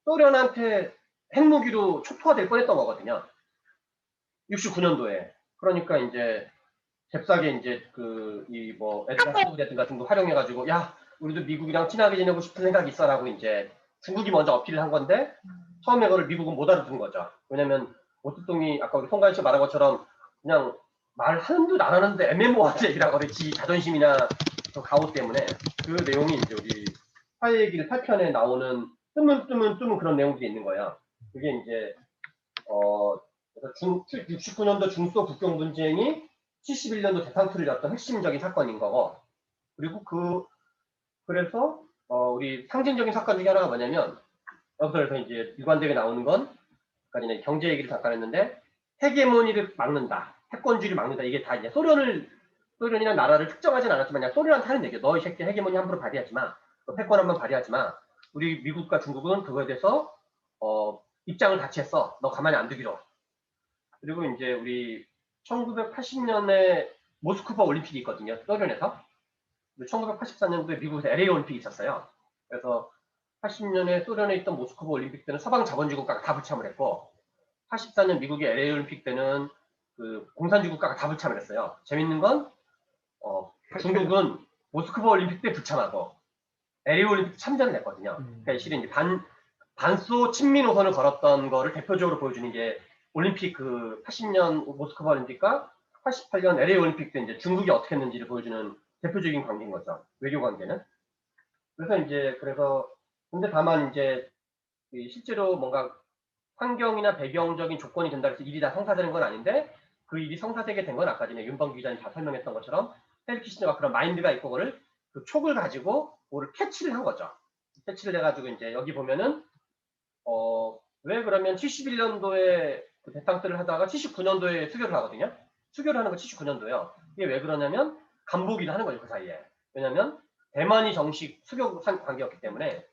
H: 소련한테 핵무기로 초토화 될 뻔했던 거거든요. 69년도에. 그러니까 이제 잽싸게 이제 에드가 스노우덴 같은 거 활용해가지고 야 우리도 미국이랑 친하게 지내고 싶은 생각이 있어라고 이제 중국이 먼저 어필을 한 건데 처음에 그걸 미국은 못 알아듣은 거죠. 왜냐면 모택동이 아까 우리 송가인 씨가 말한 것처럼 그냥 말하는 듯 안 하는데 애매모호한 얘기라고 그래. 지 자존심이나 가오 때문에 그 내용이 이제 우리 화해 얘기를 8편에 나오는 뜨문 그런 내용들이 있는 거야. 그게 이제 69년도 중소 국경 분쟁이 71년도 대탕트를 였던 핵심적인 사건인 거고, 그리고 그래서 우리 상징적인 사건 중에 하나가 뭐냐면 여기서 이제 일관되게 나오는 건 아까 경제 얘기를 잠깐 했는데 헤게모니를 막는다, 패권주의를 막는다. 이게 다 이제 소련이란 나라를 특정하진 않았지만 그냥 소련한테 하는 얘기예요. 너 이 새끼 헤게모니 함부로 발휘하지 마. 너 패권 한번 발휘하지 마. 우리 미국과 중국은 그거에 대해서 입장을 같이 했어. 너 가만히 안 두기로. 그리고 이제 우리 1980년에 모스크바 올림픽이 있거든요. 소련에서. 1984년도에 미국에서 LA 올림픽이 있었어요. 그래서 80년에 소련에 있던 모스크바 올림픽 때는 서방 자본주의 국가가 다 불참을 했고 84년 미국의 LA 올림픽 때는 그 공산주의 국가가 다 불참을 했어요. 재밌는 건 중국은 모스크바 올림픽 때 불참하고 LA 올림픽 참전을 했거든요. 그러니까 실은 이제 반소 친미 노선을 걸었던 거를 대표적으로 보여주는 게 올림픽 80년 모스크바 올림픽과 88년 LA 올림픽 때 이제 중국이 어떻게 했는지를 보여주는 대표적인 관계인 거죠. 외교 관계는. 그래서 근데 다만 이제 실제로 뭔가 환경이나 배경적인 조건이 된다 해서 일이 다 성사되는 건 아닌데 그 일이 성사되게 된 건 아까 전에 윤범 기자님 다 설명했던 것처럼 헨리 키신저가 그런 마인드가 있고 그거를 그 촉을 가지고 뭐를 캐치를 한 거죠. 캐치를 해가지고 이제 여기 보면은 왜 그러면 71년도에 그 대탕들을 하다가 79년도에 수교를 하거든요. 수교를 하는 거 79년도예요. 이게 왜 그러냐면 간보기를 하는 거죠, 그 사이에. 왜냐면 대만이 정식 수교 관계였기 때문에.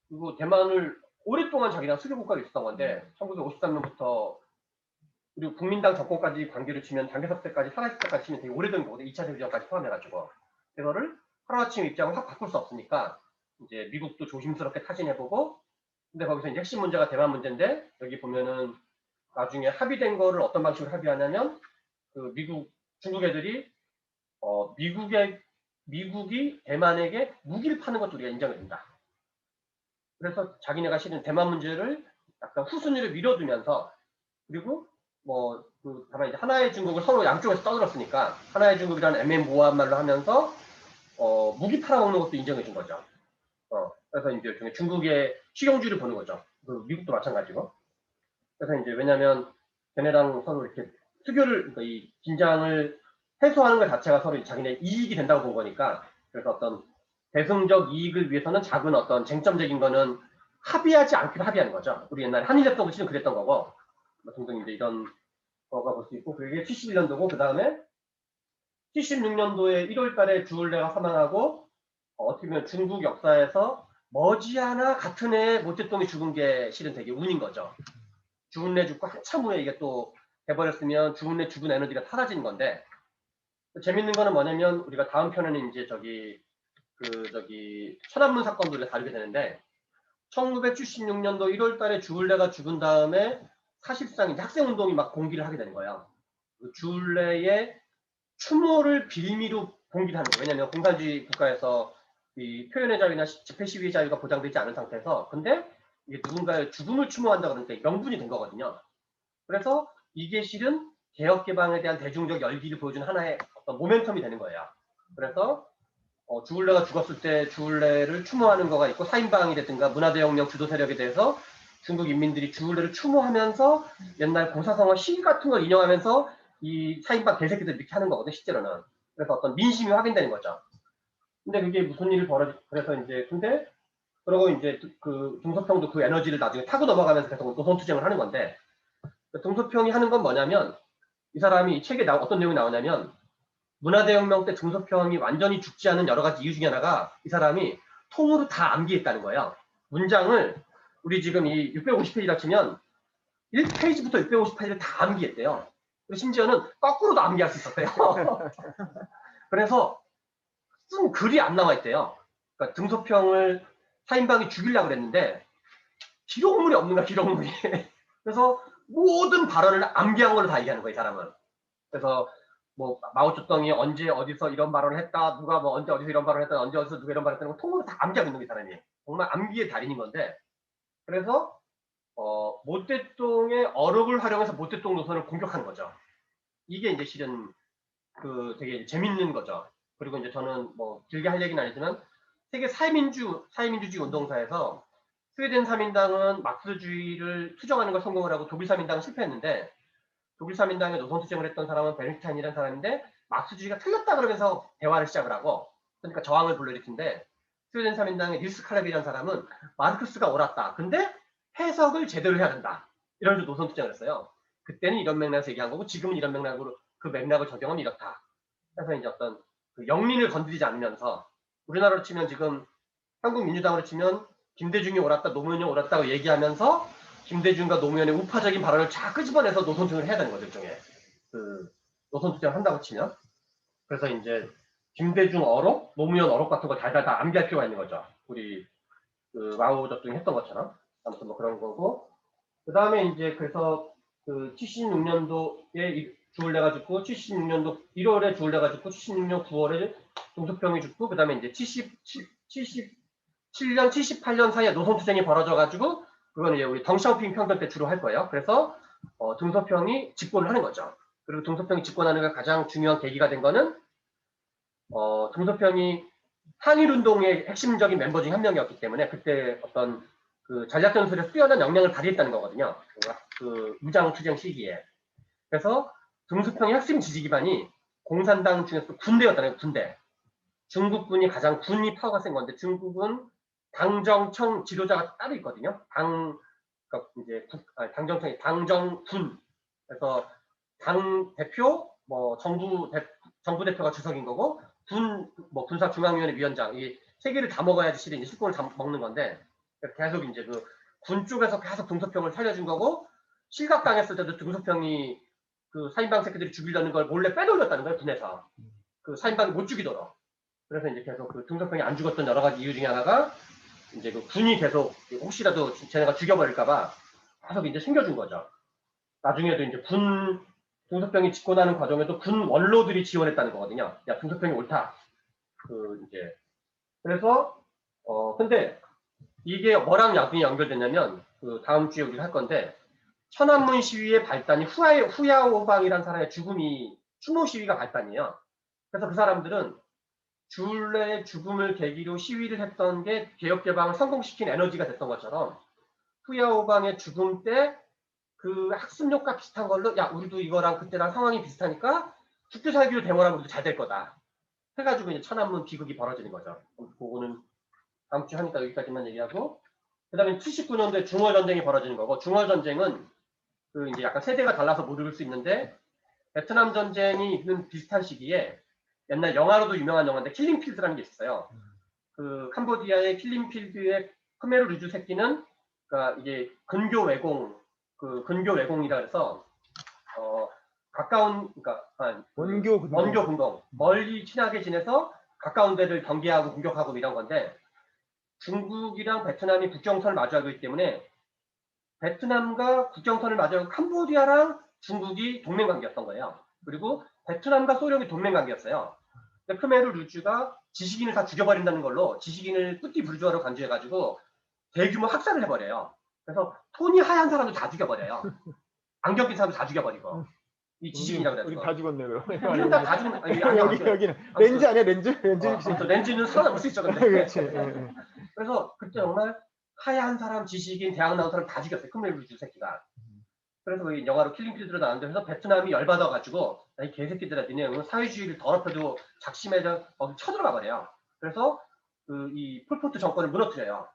H: 그리고 대만을 오랫동안 자기랑 수교 국가가 있었던 건데 1953년부터 그리고 국민당 정권까지 관계를 치면 장개석 때까지 살아있을 때까지 치면 되게 오래된 거거든요. 2차 세계대전까지 포함해가지고. 그거를 하루아침 입장을 확 바꿀 수 없으니까 이제 미국도 조심스럽게 타진해보고 근데 거기서 이제 핵심 문제가 대만 문제인데 여기 보면은 나중에 합의된 거를 어떤 방식으로 합의하냐면 그 중국 애들이 미국이 대만에게 무기를 파는 것도 우리가 인정해 준다. 그래서 자기네가 실은 대만 문제를 약간 후순위를 밀어두면서 그리고 다만 이제 하나의 중국을 서로 양쪽에서 떠들었으니까 하나의 중국이라는 애매모호한 말로 하면서 무기 팔아먹는 것도 인정해 준 거죠. 그래서 이제 일종의 중국의 실용주의를 보는 거죠. 미국도 마찬가지고. 그래서 이제 왜냐면 걔네랑 서로 이렇게 그러니까 이 긴장을 해소하는 것 자체가 서로 자기네 이익이 된다고 본 거니까 그래서 어떤 대승적 이익을 위해서는 작은 어떤 쟁점적인 거는 합의하지 않기로 합의하는 거죠. 우리 옛날에 한일협정도 실은 그랬던 거고 등등 이제 이런 거가 볼 수 있고 그게 71년도고 그 다음에 76년도에 1월 달에 주울레가 사망하고 어떻게 보면 중국 역사에서 머지않아 같은 해에 모택동이 죽은 게 실은 되게 운인 거죠. 주운래 죽고 한참 후에 이게 또 돼버렸으면 주운래 죽은 에너지가 사라진 건데 재밌는 거는 뭐냐면 우리가 다음 편에는 이제 천안문 사건도 우리가 다루게 되는데 1976년도 1월 달에 주울레가 죽은 다음에 사실상 이제 학생운동이 막 공기를 하게 되는 거예요. 그 주울레의 추모를 빌미로 공기를 하는 거예요. 왜냐하면 공산주의 국가에서 이 표현의 자유나 집회 시위의 자유가 보장되지 않은 상태에서 근데 이게 누군가의 죽음을 추모한다 그러니까 명분이 된 거거든요. 그래서 이게 실은 개혁개방에 대한 대중적 열기를 보여주는 하나의 어떤 모멘텀이 되는 거예요. 그래서 주울레가 죽었을 때 주울레를 추모하는 거가 있고 사인방이라든가 문화대혁명 주도 세력에 대해서 중국 인민들이 주울레를 추모하면서 옛날 고사성어 시 같은 걸 인용하면서 이 사인방 개새끼들 이렇게 하는 거거든요. 실제로는. 그래서 어떤 민심이 확인되는 거죠. 근데 그게 무슨 일이 그래서 이제 근데 그러고 이제 그 등소평도 그 에너지를 나중에 타고 넘어가면서 계속 노선투쟁을 하는 건데 등소평이 하는 건 뭐냐면 이 사람이 이 책에 어떤 내용이 나오냐면 문화대혁명 때 등소평이 완전히 죽지 않은 여러 가지 이유 중에 하나가 이 사람이 통으로 다 암기했다는 거예요. 문장을 우리 지금 이 650페이지라 치면 1페이지부터 650페이지를 다 암기했대요. 그리고 심지어는 거꾸로도 암기할 수 있었대요. 그래서 쓴 글이 안 나와 있대요. 그러니까 등소평을 사인방이 죽이려고 그랬는데 기록물이 없는 거야, 기록물이. 그래서 모든 발언을 암기한 걸로 다 얘기하는 거예요, 이 사람은. 그래서 뭐 마오쩌둥이 언제 어디서 이런 발언을 했다, 누가 뭐 언제 어디서 이런 발언을 했다, 언제 어디서 누가 이런 발언을 했다는 거 통으로 다 암기하고 있는 게 사람이. 정말 암기의 달인인 건데 그래서 모택동의 어록을 활용해서 모택동 노선을 공격하는 거죠. 이게 이제 실은 되게 재밌는 거죠. 그리고 이제 저는 뭐 길게 할 얘기는 아니지만 세계 사회민주주의 운동사에서 스웨덴 3인당은 막스주의를 투정하는 걸 성공을 하고 독일 3인당은 실패했는데 독일 3인당에 노선투쟁을 했던 사람은 베른슈타인이라는 사람인데 막스주의가 틀렸다 그러면서 대화를 시작을 하고 그러니까 저항을 불러일으킨데 스웨덴 3인당의 닐스 칼렙이라는 사람은 마르크스가 옳았다. 근데 해석을 제대로 해야 된다. 이런 식으로 노선투쟁을 했어요. 그때는 이런 맥락에서 얘기한 거고 지금은 이런 맥락으로 그 맥락을 적용하면 이렇다. 그래서 이제 어떤 그 영린을 건드리지 않으면서 우리나라로 치면 지금 한국민주당으로 치면 김대중이 옳았다, 노무현이 옳았다고 얘기하면서 김대중과 노무현의 우파적인 발언을 쫙 끄집어내서 노선투쟁을 해야 되는 거죠, 일종의. 노선투쟁을 한다고 치면. 그래서 이제 김대중 어록, 노무현 어록 같은 거 다 암기할 필요가 있는 거죠. 우리 마오쩌둥이 했던 것처럼. 아무튼 뭐 그런 거고. 그 다음에 이제 그래서 76년도에 주울레가 죽고 76년도 1월에 주울레가 죽고 76년 9월에 등소평이 죽고 그 다음에 이제 77년, 78년 사이에 노선투쟁이 벌어져가지고 그건 이제 우리 덩샤오핑 평전 때 주로 할 거예요. 그래서 등소평이 집권을 하는 거죠. 그리고 등소평이 집권하는 게 가장 중요한 계기가 된 거는 등소평이 항일운동의 핵심적인 멤버 중 한 명이었기 때문에 그때 어떤 그 전략 전술에 뛰어난 역량을 발휘했다는 거거든요. 그 무장 투쟁 시기에. 그래서 등수평의 핵심 지지 기반이 공산당 중에서 군대였다는 거예요. 군대. 중국군이 가장 군이 파워가 센 건데 중국은 당정청 지도자가 따로 있거든요. 그러니까 이제 당정청이 당정군. 그래서 당 대표, 뭐 정부 대표가 주석인 거고 뭐 군사중앙위원회 위원장 이 세 개를 다 먹어야지 실은 이제 실권을 다 먹는 건데 계속 이제 그 군 쪽에서 계속 등소평을 살려준 거고 실각당했을 때도 등소평이 그 사인방 새끼들이 죽이려는 걸 몰래 빼돌렸다는 거예요. 군에서 그 사인방이 못 죽이도록. 그래서 이제 계속 그 등소평이 안 죽었던 여러 가지 이유 중에 하나가 이제 그 군이 계속 혹시라도 쟤네가 죽여버릴까봐 계속 이제 챙겨준 거죠. 나중에도 이제 군 등소평이 집권하는 과정에도 군 원로들이 지원했다는 거거든요. 야 등소평이 옳다. 그 이제 그래서 근데 이게 뭐랑 야분이 연결됐냐면 그 다음 주에 우리가 할 건데 천안문 시위의 발단이 후야오방이라는 사람의 죽음이 추모 시위가 발단이에요. 그래서 그 사람들은 줄레의 죽음을 계기로 시위를 했던 게 개혁개방을 성공시킨 에너지가 됐던 것처럼 후야오방의 죽음 때 그 학습력과 비슷한 걸로 야 우리도 이거랑 그때랑 상황이 비슷하니까 죽기 살기로 대모하면 우리도 잘 될 거다 해가지고 이제 천안문 비극이 벌어지는 거죠. 그거는 다음 주에 하니까 여기까지만 얘기하고 그 다음에 79년도에 중월전쟁이 벌어지는 거고 중월전쟁은 그 이제 약간 세대가 달라서 모를 수 있는데 베트남 전쟁이 있는 비슷한 시기에 옛날 영화로도 유명한 영화인데 킬링필드라는 게 있어요. 그 캄보디아의 킬링필드의 크메르 루주 새끼는 그러니까 이게 근교 외공이라 해서 가까운 그러니까
A: 원교
H: 근동 멀리 친하게 지내서 가까운 데를 경계하고 공격하고 이런 건데 중국이랑 베트남이 국경선을 마주하고 있기 때문에 베트남과 국경선을 마주하고 캄보디아랑 중국이 동맹관계였던 거예요. 그리고 베트남과 소련이 동맹관계였어요. 근데 크메르 루즈가 지식인을 다 죽여버린다는 걸로 지식인을 뿌띠 불주하러 간주해가지고 대규모 학살을 해버려요. 그래서 톤이 하얀 사람도 다 죽여버려요. 안경 낀 사람도 다 죽여버리고 이 지식인이라고 그래서
A: 우리 다 죽었네 그럼.
H: 우리 다 죽은
A: 여기는 렌즈 아니야 렌즈?
H: 렌즈는 살아남을 수 있죠. 근데
A: 그렇지.
H: 그래서 그때 정말 하얀 사람, 지식인, 대학 나온 사람 다 죽였어요. 크메르 루즈 새끼가. 그래서 이 영화로 킬링필드로 나왔는데 그래서 베트남이 열받아가지고 이 개새끼들아 니네 사회주의를 더럽혀도 작심해서 거기 쳐들어가 버려요. 그래서 그 이 폴포트 정권을 무너뜨려요.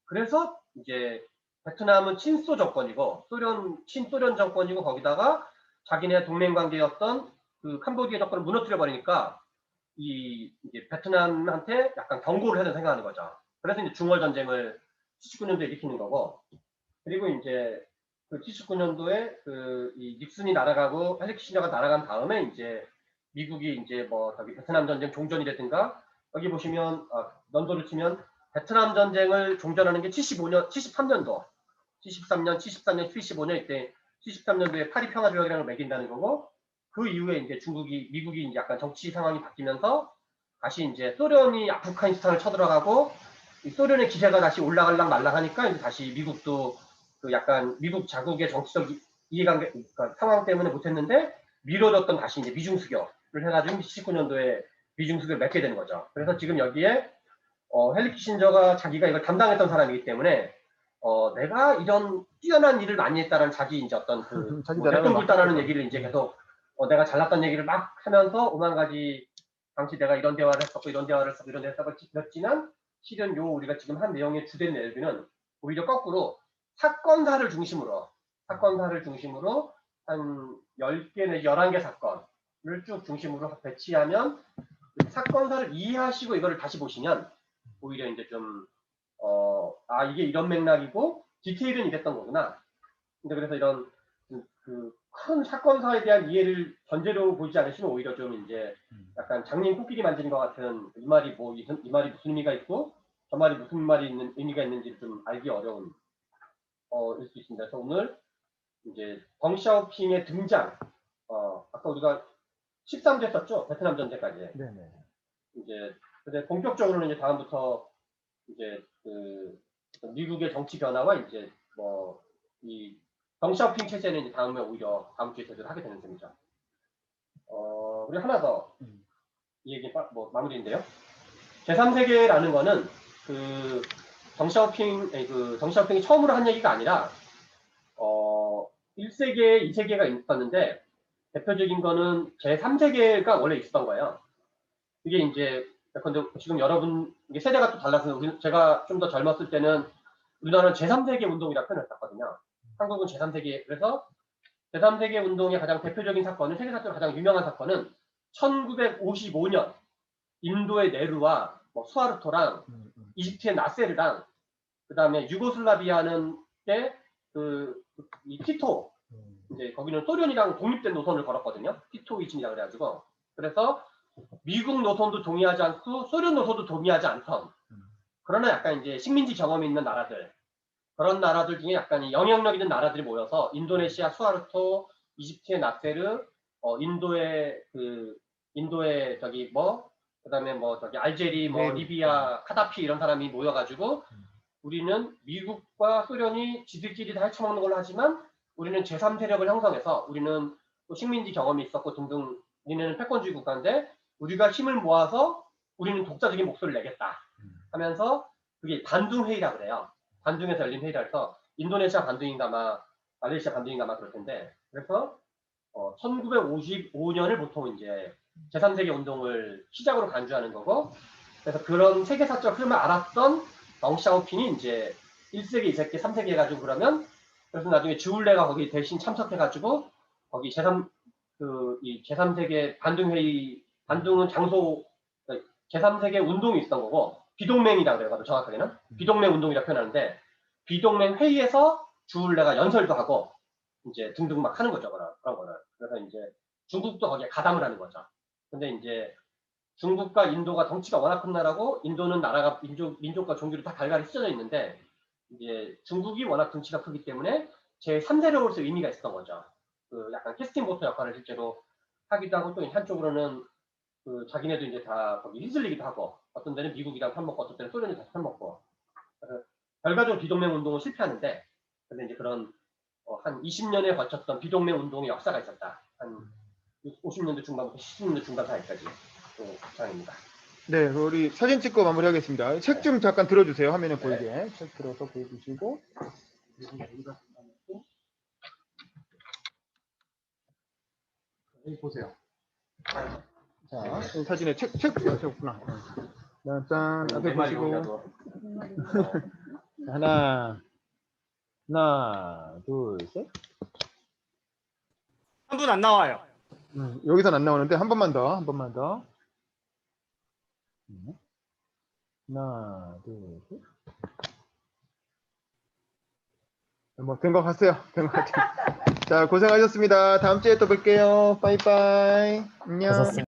H: 그래서 이제 베트남은 친소 정권이고 친소련 정권이고 거기다가 자기네 동맹 관계였던 그 캄보디아 정권을 무너뜨려 버리니까 이제 베트남한테 약간 경고를 해서 생각하는 거죠. 그래서 이제 중월 전쟁을 79년도에 일으키는 거고 그리고 이제 그 79년도에 그 이 닉슨이 날아가고 헨리 키신저가 날아간 다음에 이제 미국이 이제 뭐 저기 베트남 전쟁 종전이라든가 여기 보시면 연도를 치면 베트남 전쟁을 종전하는 게 73년도, 73년, 75년 이때 73년도에 파리 평화 조약이라는 걸 매긴다는 거고 그 이후에 이제 미국이 이제 약간 정치 상황이 바뀌면서 다시 이제 소련이 아프가니스탄을 쳐들어가고 이 소련의 기세가 다시 올라갈랑 말랑하니까 이제 다시 미국도 그 약간 미국 자국의 정치적 이해관계 그러니까 상황 때문에 못했는데 미뤄졌던 다시 이제 미중수교를 해가지고 79년도에 미중수교를 맺게 되는 거죠. 그래서 지금 여기에 헨리 키신저가 자기가 이걸 담당했던 사람이기 때문에 내가 이런 뛰어난 일을 많이 했다는 자기 이제 어떤 그 백동불다라는 얘기를 이제 계속 내가 잘났던 얘기를 막 하면서 오만 가지 당시 내가 이런 대화를 했었고 이런 대화를 했었고 이런 대화를 했지만 실은 우리가 지금 한 내용의 주된 내용은 오히려 거꾸로 사건사를 중심으로 한 10개 내지 11개 사건을 쭉 중심으로 배치하면 사건사를 이해하시고 이거를 다시 보시면 오히려 이제 좀 이게 이런 맥락이고 디테일은 이랬던 거구나. 근데 그래서 이런 그 큰 사건사에 대한 이해를 전제로 보지 않으시면 오히려 좀 이제 약간 장님 코끼리 만지는 것 같은 이 말이 무슨 의미가 있고 저 말이 무슨 의미가 있는지 좀 알기 어려운 일 수 있습니다. 그래서 오늘 이제 덩샤오핑의 등장 아까 우리가 13주 했었죠? 베트남 전쟁까지.
A: 네네.
H: 이제 근데 본격적으로는 이제 다음부터 이제 그 미국의 정치 변화와 이제 뭐 이 덩샤오핑 체제는 이제 오히려 다음 주에 제대로 하게 되는 셈이죠. 우리 하나 더 이 얘기 뭐 마무리인데요. 제3세계라는 거는 그 덩샤오핑이 처음으로 한 얘기가 아니라 1세계, 2세계가 있었는데 대표적인 거는 제3세계가 원래 있었던 거예요. 이게 이제 근데 지금 여러분 이게 세대가 또 달라서 제가 좀 더 젊었을 때는 우리나라는 제3세계 운동이라고 표현을 했었거든요. 한국은 제3세계. 그래서 제3세계 운동의 가장 대표적인 사건은 세계사적으로 가장 유명한 사건은 1955년 인도의 네루와 뭐 수하르토랑 이집트의 나세르랑 그다음에 유고슬라비아는 이 티토 이제 거기는 소련이랑 독립된 노선을 걸었거든요. 티토이즘이라 그래가지고 그래서 미국 노선도 동의하지 않고 소련 노선도 동의하지 않던 그러나 약간 이제 식민지 경험이 있는 나라들 그런 나라들 중에 약간 영향력 있는 나라들이 모여서 인도네시아 수하르토, 이집트의 나세르, 인도의 저기 그다음에 저기 알제리, 리비아, 카다피 이런 사람이 모여가지고 우리는 미국과 소련이 지들끼리 다 헤쳐먹는 걸로 하지만 우리는 제3세력을 형성해서 우리는 또 식민지 경험이 있었고 등등 우리는 패권주의 국가인데 우리가 힘을 모아서 우리는 독자적인 목소리를 내겠다 하면서 그게 반둥 회의라 그래요. 반둥에서 열린 회의라 해서 인도네시아 반둥인가 말레이시아 반둥인가 그럴 텐데 그래서 1955년을 보통 이제 제3세계 운동을 시작으로 간주하는 거고 그래서 그런 세계사적 흐름을 알았던 덩샤오핑이 이제 1세기, 2세기, 3세기 해가지고 그래서 나중에 주울레가 거기 대신 참석해가지고 거기 이 제3세계 반둥회의, 반둥은 장소, 제3세계 운동이 있었던 거고 비동맹이라고 그래요. 정확하게는 비동맹 운동이라고 표현하는데 비동맹 회의에서 주울레가 연설도 하고 이제 등등 막 하는 거죠. 그런 거는. 그래서 이제 중국도 거기에 가담을 하는 거죠. 근데 이제 중국과 인도가 덩치가 워낙 큰 나라고 인도는 나라가 민족과 종교로 다 갈갈이 찢어져 있는데 이제 중국이 워낙 덩치가 크기 때문에 제3세력으로서 의미가 있었던 거죠. 약간 캐스팅 보트 역할을 실제로 하기도 하고 또 한쪽으로는 자기네도 이제 다 거기 휘둘리기도 하고 어떤 데는 미국이랑 편먹고 어떤 데는 소련이 다시 편먹고 그래서 결과적으로 비동맹 운동은 실패하는데 근데 이제 그런 한 20년에 걸쳤던 비동맹 운동의 역사가 있었다. 한 50년대 중반부터 70년대 중반 사이까지 장입니다.
A: 네, 우리 사진 찍고 마무리하겠습니다. 책 좀 잠깐 들어주세요. 화면에 보이게. 책 들어서 보여주시고. 여기 보세요. 자, 이 사진에 책 있구나. 짠, 앞에 보시고. 하나, 둘, 셋.
B: 한 분 안 나와요.
A: 여기선 안 나오는데 한 번만 더. 하나, 둘, 셋. 된 것 같아요. 자, 고생하셨습니다. 다음 주에 또 뵐게요. 빠이빠이. 안녕.